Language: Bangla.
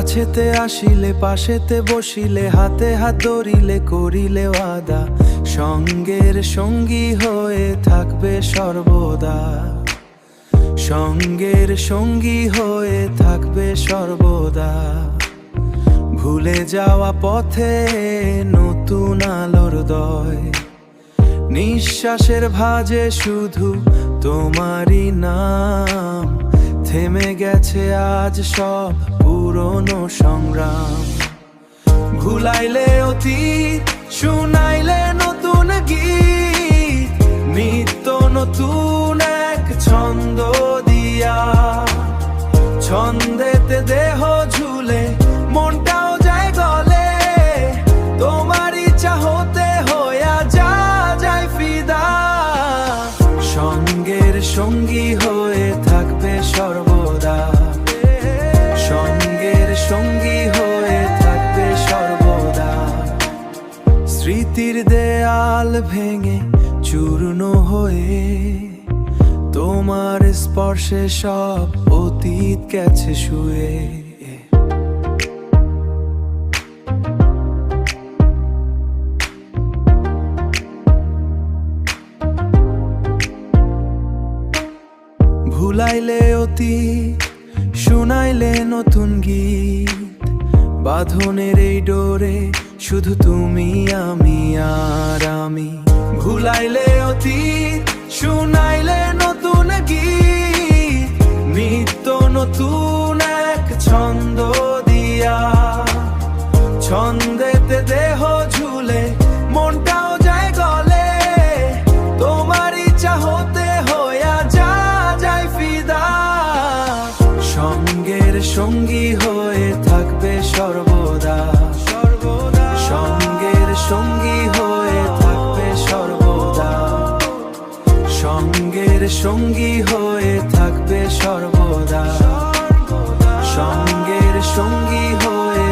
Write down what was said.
কাছেতে আসিলে পাশেতে বসিলে হাতে হাত ধরিলে করিলে ওয়াদা সঙ্গের সঙ্গী হয়ে থাকবে সর্বদা সঙ্গের সঙ্গী হয়ে থাকবে সর্বদা ভুলে যাওয়া পথে নতুন আলোর দয় নিঃশ্বাসের ভাঁজে শুধু তোমারই নাম থেমে গেছে আজ সব পুরনো সংগ্রাম ভুলাইলে অতীত শুনাইলে নতুন গীত নিত্য নতুন এক ছন্দ দিয়া ছন্দেতে দেহ ঝুলে মনটাও যায় গলে তোমার ইচ্ছা হতে হইয়া যায় ফিদা সঙ্গের সঙ্গী হয়ে থাকবে সর্বদা সঙ্গের সঙ্গী হয়ে থাকবে সর্বদা স্মৃতির দেয়াল ভেঙে চূর্ণ হয়ে তোমার স্পর্শে সব অতীত গেছে শুয়ে ভুলাইলে অতীত শুনাইলে নতুন গীত বাঁধনের এই ডোরে শুধু তুমি আমি আর আমি ভুলাইলে অতীত শুনাইলে নতুন গীত নিত্য নতুন এক ছন্দ দিয়া ছন্দেতে দেহ ঝুলে মনটাও যায় গলে তোমার ইচ্ছা হতে হইয়া যায় ফিদা সঙ্গের সঙ্গী হয়ে থাকবে সর্বদা সঙ্গের সঙ্গী হয়ে থাকবে সর্বদা সঙ্গের সঙ্গী হয়ে থাকবে সর্বদা সঙ্গের সঙ্গী হয়ে